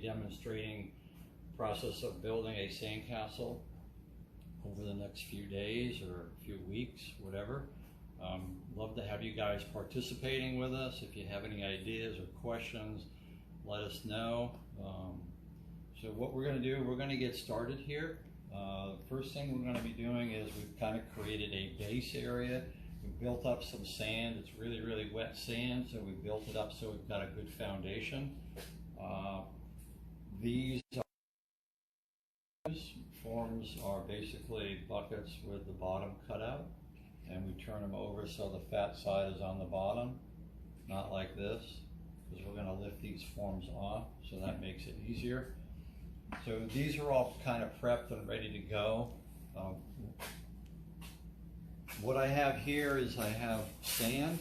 demonstrating the process of building a sandcastle over the next few days or a few weeks, whatever. Love to have you guys participating with us. If you have any ideas or questions, let us know. So what we're going to do, we're going to get started here. The first thing we're going to be doing is we've kind of created a base area. We built up some sand. It's really, really wet sand, so we built it up so we've got a good foundation. These forms are basically buckets with the bottom cut out, and we turn them over so the fat side is on the bottom, not like this, because we're going to lift these forms off, so that makes it easier. So these are all kind of prepped and ready to go. What I have here is I have sand.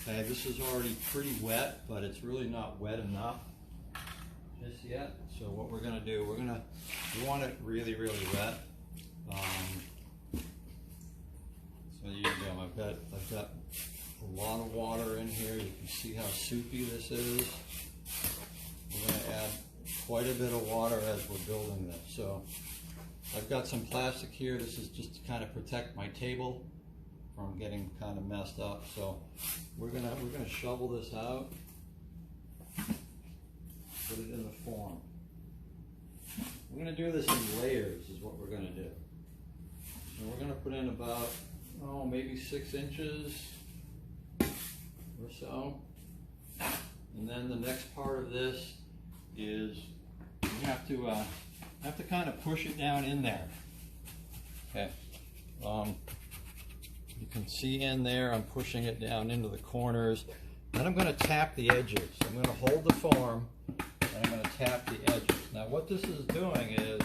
Okay, this is already pretty wet, but it's really not wet enough just yet. So what we're going to do, we want it really, really wet. So you go. I've got a lot of water in here. You can see how soupy this is. We're going to add quite a bit of water as we're building this. So I've got some plastic here. This is just to kind of protect my table from getting kind of messed up. So we're gonna shovel this out, put it in the form. We're gonna do this in layers is what we're gonna do. So we're gonna put in about, maybe 6 inches or so. And then the next part of this is you have to kind of push it down in there. Okay. You can see in there I'm pushing it down into the corners. Then I'm going to tap the edges. I'm going to hold the form and I'm going to tap the edges. Now what this is doing is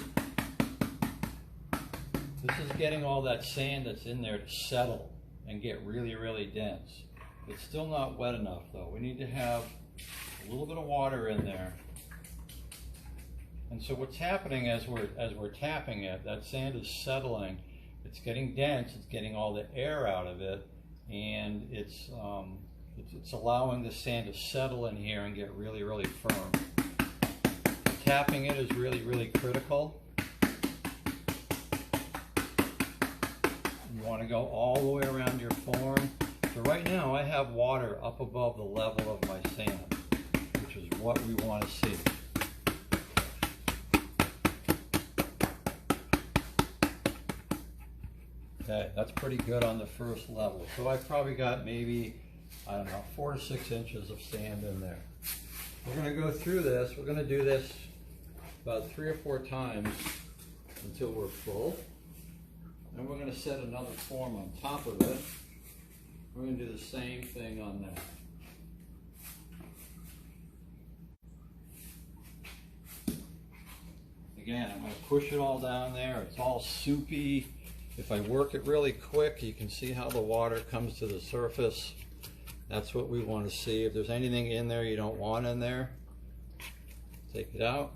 this is getting all that sand that's in there to settle and get really, really dense. It's still not wet enough though. We need to have a little bit of water in there. And so what's happening as we're tapping it, that sand is settling. It's getting dense. It's getting all the air out of it, and it's allowing the sand to settle in here and get really, really firm. Tapping it is really, really critical. You want to go all the way around your form. So right now I have water up above the level of my sand, which is what we want to see. Okay, that's pretty good on the first level. So I've probably got maybe, 4 to 6 inches of sand in there. We're going to go through this. We're going to do this about 3 or 4 times until we're full. And we're going to set another form on top of it. We're going to do the same thing on that. Again, I'm going to push it all down there. It's all soupy. If I work it really quick, you can see how the water comes to the surface. That's what we want to see. If there's anything in there you don't want in there, take it out.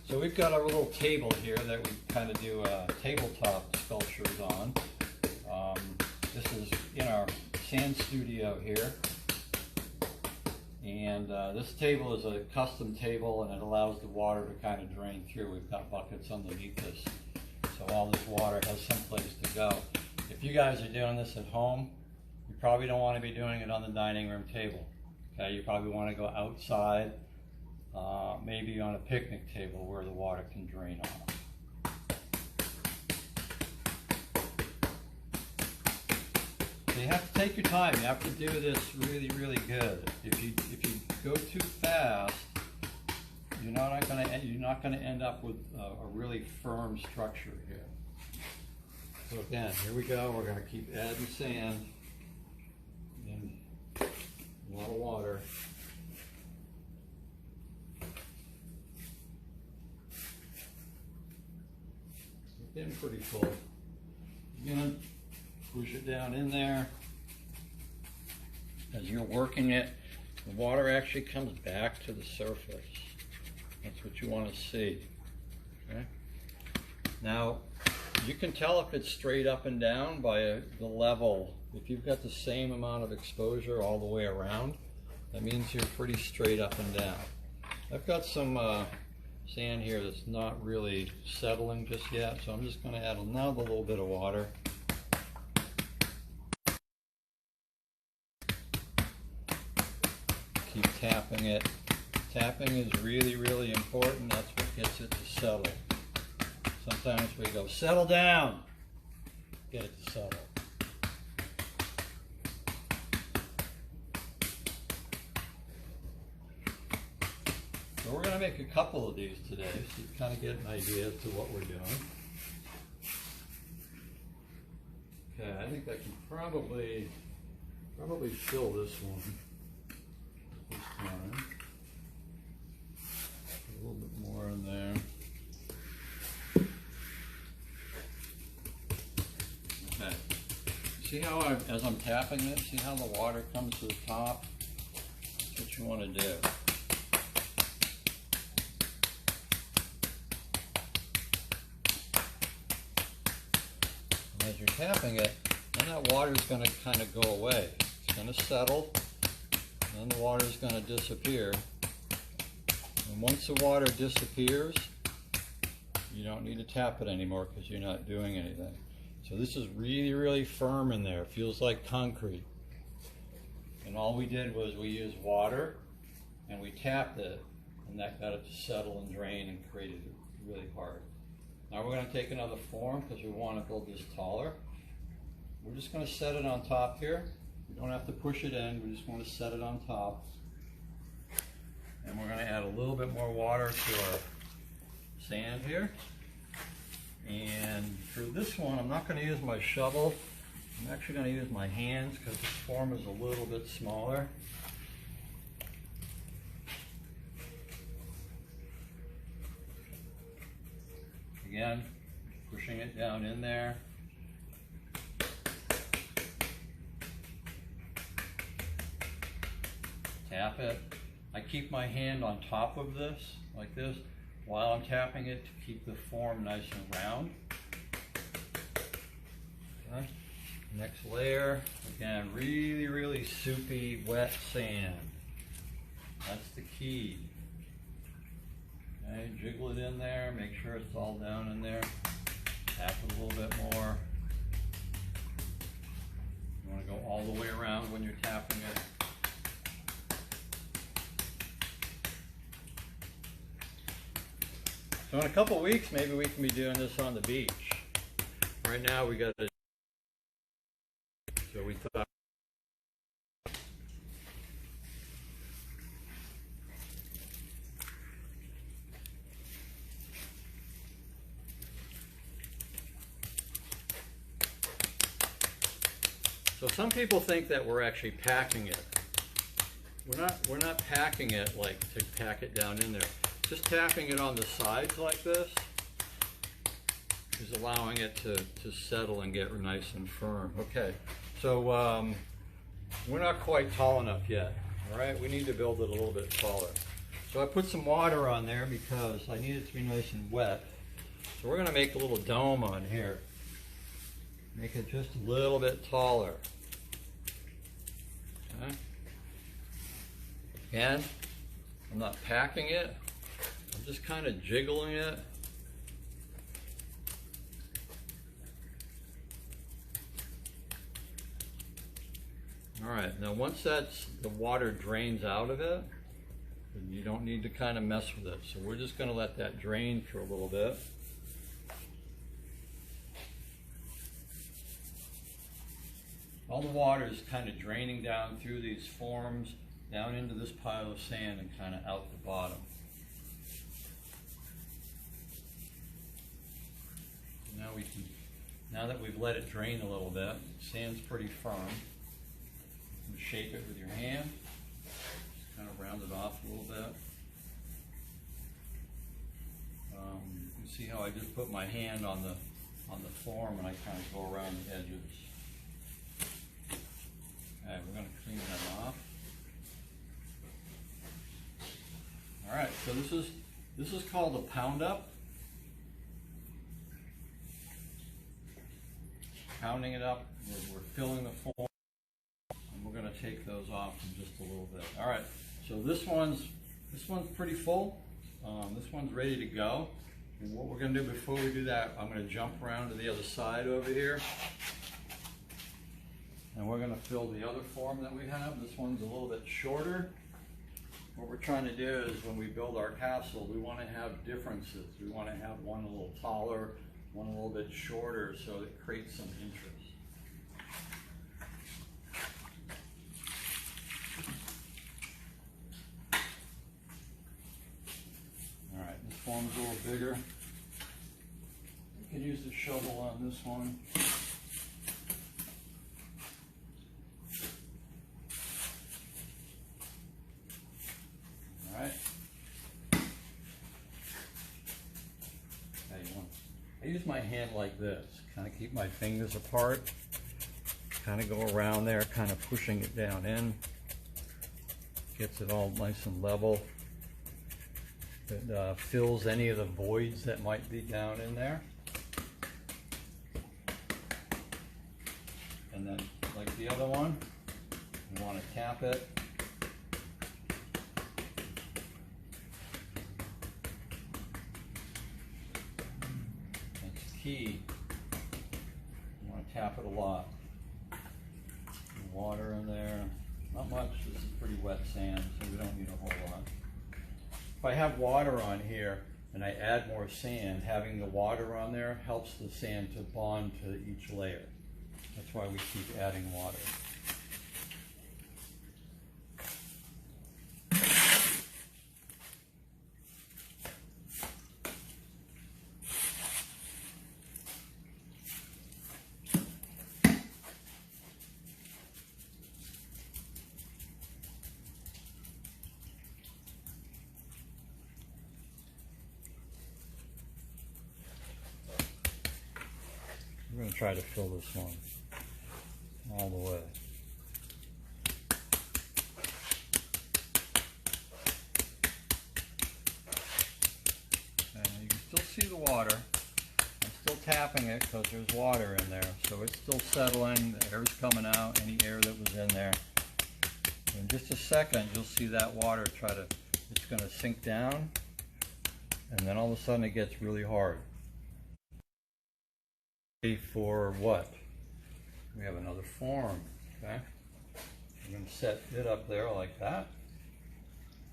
So we've got our little table here that we kind of do tabletop sculptures on. This is in our sand studio here. And this table is a custom table, and it allows the water to kind of drain through. We've got buckets underneath this, so all this water has some place to go. If you guys are doing this at home, you probably don't want to be doing it on the dining room table. Okay, you probably want to go outside, maybe on a picnic table where the water can drain off. You have to take your time. You have to do this really, really good. If you go too fast, you're not going to end up with a really firm structure here. So again, here we go. We're going to keep adding sand and a lot of water. It's getting pretty full. Again, push it down in there. As you're working it, the water actually comes back to the surface. That's what you want to see. Okay? Now, you can tell if it's straight up and down by the level. If you've got the same amount of exposure all the way around, That means you're pretty straight up and down. I've got some sand here that's not really settling just yet, so I'm just going to add another little bit of water. Keep tapping it. Tapping is really, really important. That's what gets it to settle. Sometimes we go, settle down, get it to settle. So we're going to make a couple of these today, so you kind of get an idea as to what we're doing. Okay, I think I can probably fill this one this time. A little bit more in there. Okay. See how as I'm tapping this, see how the water comes to the top? That's what you want to do. And as you're tapping it, then that water is going to kind of go away. It's going to settle, and then the water is going to disappear. And once the water disappears, you don't need to tap it anymore because you're not doing anything. So this is really, really firm in there. It feels like concrete. And all we did was we used water and we tapped it, and that got it to settle and drain and created it really hard. Now we're going to take another form because we want to build this taller. We're just going to set it on top here. We don't have to push it in. We just want to set it on top. And we're going to add a little bit more water to our sand here. And for this one, I'm not going to use my shovel. I'm actually going to use my hands because this form is a little bit smaller. Again, pushing it down in there. Tap it. I keep my hand on top of this, like this, while I'm tapping it to keep the form nice and round. Okay. Next layer, again, really, really soupy, wet sand. That's the key. Okay, jiggle it in there, make sure it's all down in there. Tap it a little bit more. You want to go all the way around when you're tapping it. So in a couple of weeks, maybe we can be doing this on the beach. Right now we got to, so we thought. So some people think that we're actually packing it. We're not packing it like to pack it down in there. Just tapping it on the sides like this is allowing it to settle and get nice and firm. Okay, so we're not quite tall enough yet, all right? We need to build it a little bit taller. So I put some water on there because I need it to be nice and wet. So we're gonna make a little dome on here. Make it just a little bit taller. Okay. Again, I'm not packing it. I'm just kind of jiggling it. All right, now once the water drains out of it, you don't need to kind of mess with it. So we're just going to let that drain for a little bit. All the water is kind of draining down through these forms, down into this pile of sand and kind of out the bottom. Now that we've let it drain a little bit, sand's pretty firm. You can shake it with your hand, just kind of round it off a little bit. You can see how I just put my hand on the form and I kind of go around the edges. Okay, we're going to clean that off. All right, so this is called a pound up. Pounding it up, we're filling the form, and we're going to take those off in just a little bit. All right, so this one's pretty full. This one's ready to go. And what we're gonna do before we do that, I'm gonna jump around to the other side over here. And we're gonna fill the other form that we have. This one's a little bit shorter. What we're trying to do is when we build our castle, we wanna have differences. We wanna have one a little taller, one a little bit shorter, so it creates some interest. All right, this form's a little bigger. You can use the shovel on this one. All right. I use my hand like this, kind of keep my fingers apart, kind of go around there, kind of pushing it down in. Gets it all nice and level. It fills any of the voids that might be down in there. And then, like the other one, you want to tap it. It's key. You want to tap it a lot. Water in there. Not much. This is pretty wet sand, so we don't need a whole lot. If I have water on here and I add more sand, having the water on there helps the sand to bond to each layer. That's why we keep adding water. We're going to try to fill this one all the way. And you can still see the water. I'm still tapping it because there's water in there. So it's still settling, the air's coming out, any air that was in there. In just a second, you'll see that water it's going to sink down, and then all of a sudden it gets really hard. For what? We have another form, okay? I'm going to set it up there like that.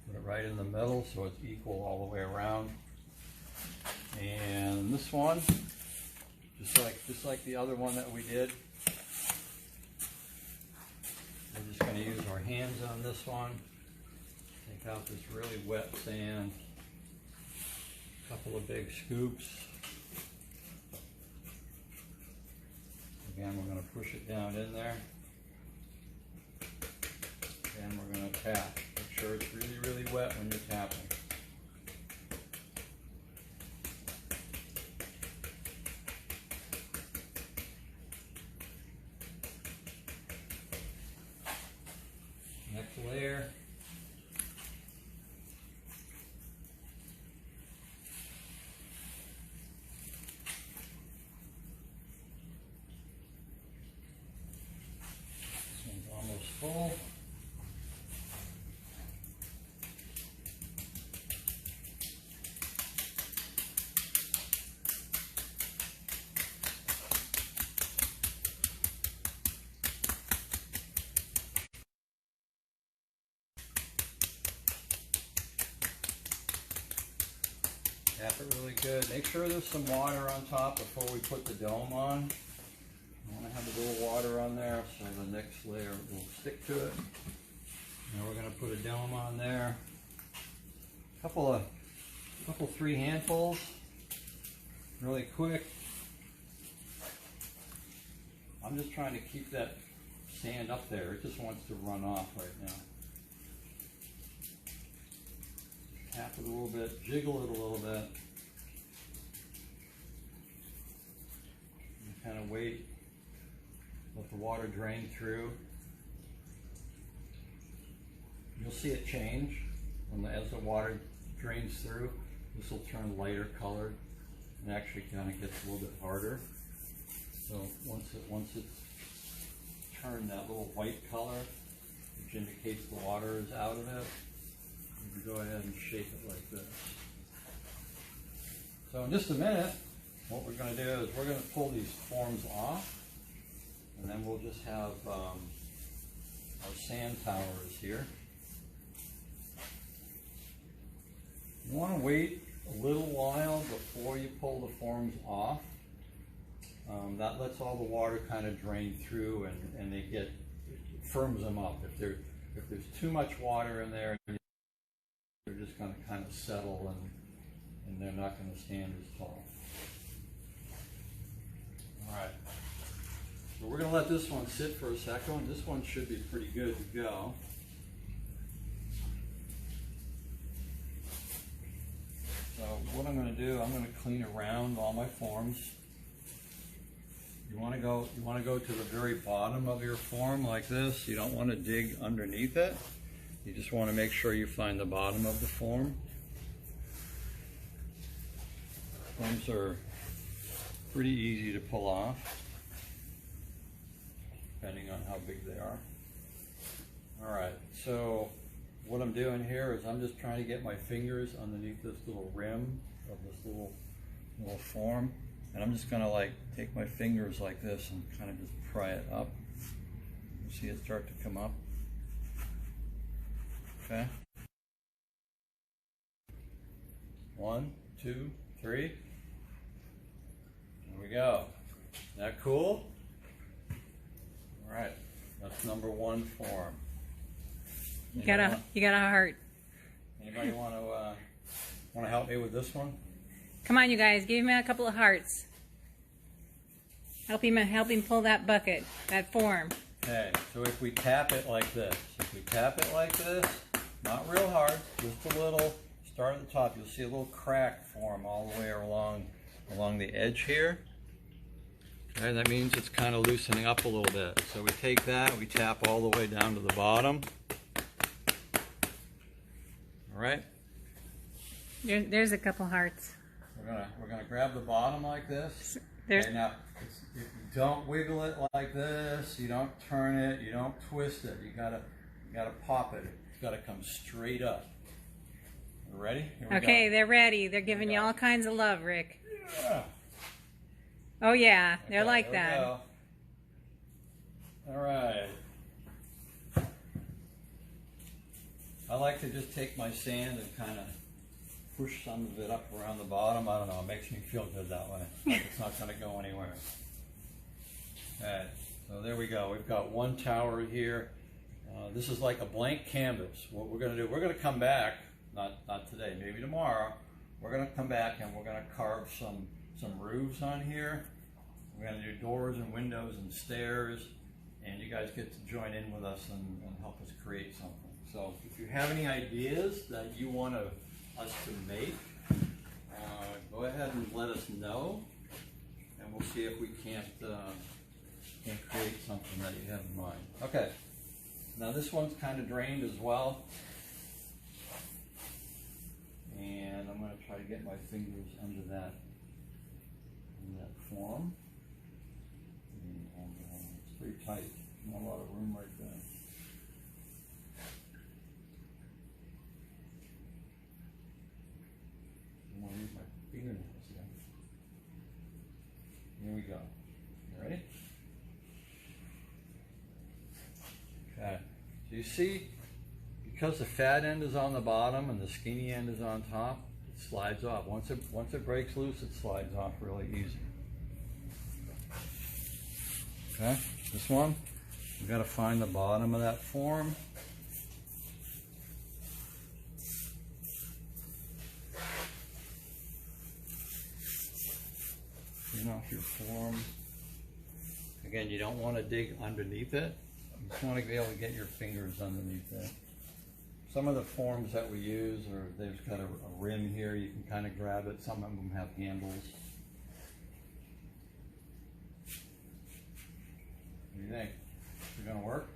Put it right in the middle so it's equal all the way around. And this one, just like the other one that we did, we're just going to use our hands on this one. Take out this really wet sand. A couple of big scoops. Again, we're going to push it down in there. And we're going to tap. Make sure it's really, really wet when you're tapping. Next layer. Almost full. Tap it really good. Make sure there's some water on top before we put the dome on. I want to have a little water on there so the next layer will stick to it. Now we're going to put a dome on there. Three handfuls, really quick. I'm just trying to keep that sand up there. It just wants to run off right now. Tap it a little bit, jiggle it a little bit. And kind of wait. Let the water drain through. You'll see it change as the water drains through. This will turn lighter colored and actually kind of gets a little bit harder. So once it's turned that little white color, which indicates the water is out of it. You can go ahead and shape it like this. So in just a minute, what we're going to do is we're going to pull these forms off, and then we'll just have our sand towers here. You want to wait a little while before you pull the forms off. That lets all the water kind of drain through, and it firms them up. If there's too much water in there, they're just going to kind of settle, and they're not going to stand as tall. All right, so we're going to let this one sit for a second. This one should be pretty good to go. So what I'm going to do, I'm going to clean around all my forms. You want to go to the very bottom of your form like this. You don't want to dig underneath it. You just want to make sure you find the bottom of the form. Forms are pretty easy to pull off, depending on how big they are. All right, so what I'm doing here is I'm just trying to get my fingers underneath this little rim of this little form. And I'm just gonna like take my fingers like this and kind of just pry it up. You see it start to come up. Okay. 1, 2, 3. There we go. Isn't that cool? All right. That's number 1 form. You got a heart. Anybody want to help me with this one? Come on, you guys, give him a couple of hearts. Help him pull that bucket, that form. Okay, so if we tap it like this, not real hard, just a little, start at the top, you'll see a little crack form all the way along the edge here. Okay, that means it's kind of loosening up a little bit. So we take that, we tap all the way down to the bottom. All right? There's a couple hearts. We're gonna grab the bottom like this. Okay, now, if you don't wiggle it like this, you don't turn it, you don't twist it. You gotta pop it. It's gotta come straight up. Ready? Here we okay, go. They're ready. They're giving you all kinds of love, Rick. Yeah. Oh yeah, they're Okay, like that. All right. I like to just take my sand and kind of push some of it up around the bottom. I don't know, it makes me feel good that way. Like it's not going to go anywhere. Okay, so there we go. We've got 1 tower here. This is like a blank canvas. What we're going to do, we're going to come back, not today, maybe tomorrow. We're going to come back and we're going to carve some roofs on here. We're going to do doors and windows and stairs, and you guys get to join in with us and help us create something. So if you have any ideas that you want us to make, go ahead and let us know, and we'll see if we can't create something that you have in mind. Okay, now this one's kind of drained as well, and I'm going to try to get my fingers under that form. It's pretty tight, not a lot of room right there. I want to use my fingernails here. Here we go. You ready? Okay. So you see, because the fat end is on the bottom and the skinny end is on top, it slides off. Once it breaks loose, it slides off really easy. Okay. This one, you've got to find the bottom of that form. Clean off your form. Again, you don't want to dig underneath it. You just want to be able to get your fingers underneath it. Some of the forms that we use, they've got a rim here, you can kind of grab it. Some of them have handles. What do you think? Is it going to work?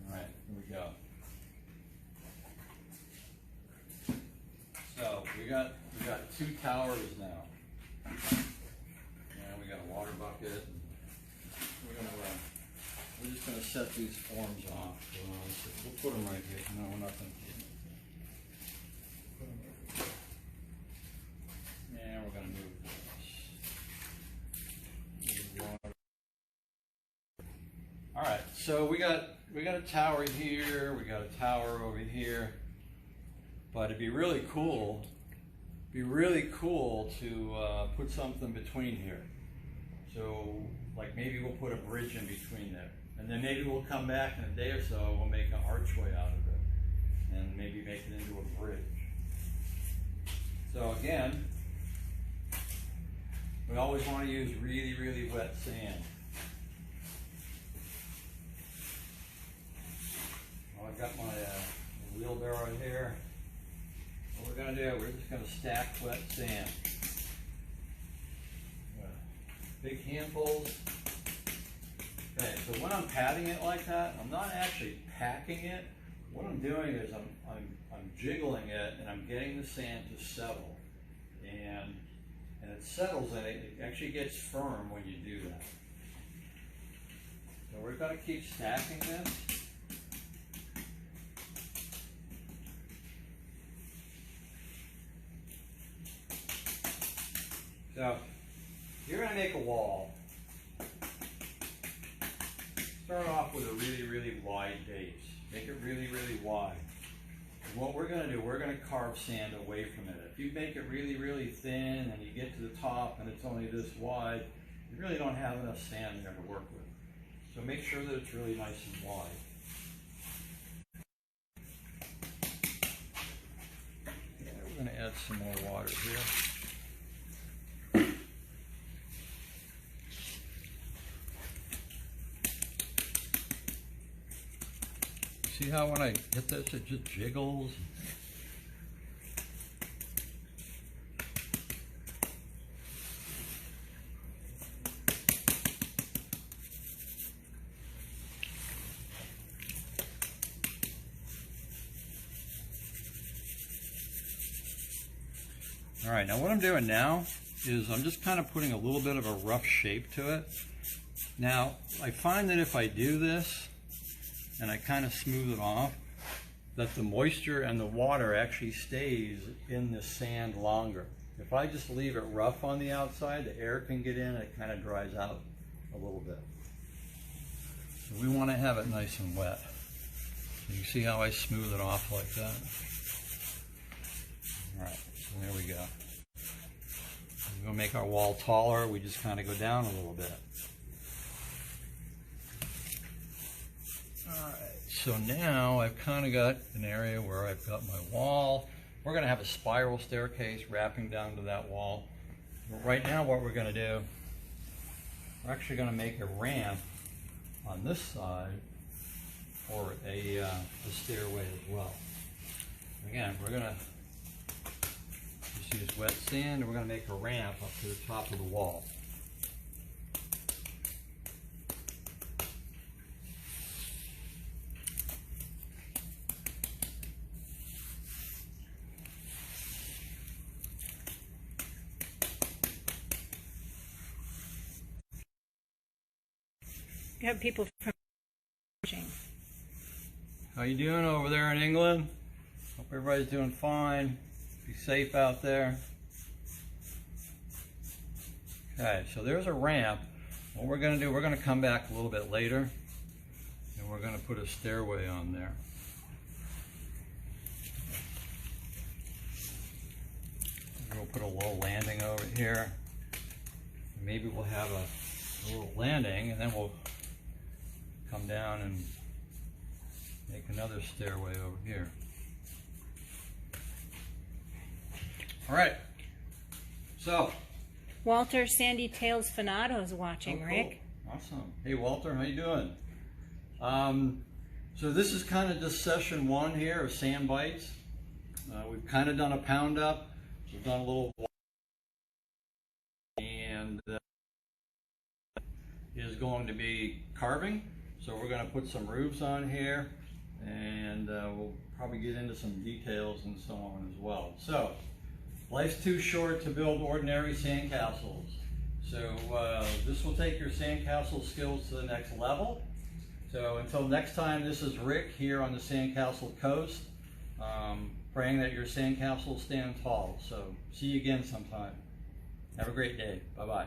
All right, here we go. So we got 2 towers now. And we got a water bucket. We're just going to set these forms off. We'll put them right here. No, we're not going to do anything. Put them over here. And we're going to move this. All right, so we got a tower here. We got a tower over here. But it'd be really cool. To put something between here. So, like maybe we'll put a bridge in between there. And then maybe we'll come back in a day or so, we'll make an archway out of it. And maybe make it into a bridge. So again, we always want to use really, really wet sand. Well, I've got my wheelbarrow here. What we're going to do, we're just going to stack wet sand. Big handfuls. Okay, so when I'm patting it like that, I'm not actually packing it. What I'm doing is I'm jiggling it and I'm getting the sand to settle. And it settles and it actually gets firm when you do that. So we're going to keep stacking this. So you're going to make a wall. Start off with a really, really wide base. Make it really, really wide. And what we're going to do, we're going to carve sand away from it. If you make it really, really thin and you get to the top and it's only this wide, you really don't have enough sand there to work with. So make sure that it's really nice and wide. Yeah, we're going to add some more water here. See how when I hit this, it just jiggles? All right, now what I'm doing now is I'm just kind of putting a little bit of a rough shape to it. Now, I find that if I do this, and I kind of smooth it off, that the moisture and the water actually stays in the sand longer. If I just leave it rough on the outside, the air can get in and it kind of dries out a little bit. So we want to have it nice and wet. So you see how I smooth it off like that? All right, so there we go. We're going to make our wall taller. We just kind of go down a little bit. Alright, so now I've kind of got an area where I've got my wall. We're going to have a spiral staircase wrapping down to that wall. But right now what we're going to do, we're actually going to make a ramp on this side or a stairway as well. Again, we're going to just use wet sand and we're going to make a ramp up to the top of the wall. You have people from watching. How you doing over there in England? Hope everybody's doing fine. Be safe out there. Okay, so there's a ramp. What we're going to do, we're going to come back a little bit later and we're going to put a stairway on there. We'll put a low landing over here. Maybe we'll have a little landing and then we'll come down and make another stairway over here. All right, so. Walter Sandy Tails Finado is watching, oh, cool. Rick. Awesome. Hey Walter, how you doing? So this is kind of just session one here of SandBytes. We've kind of done a pound up. We've done a little and is going to be carving. So we're going to put some roofs on here and we'll probably get into some details and so on as well. So life's too short to build ordinary sandcastles. So this will take your sandcastle skills to the next level. So until next time, this is Rick here on the SandCastle coast, praying that your sandcastles stand tall. So see you again sometime. Have a great day. Bye-bye.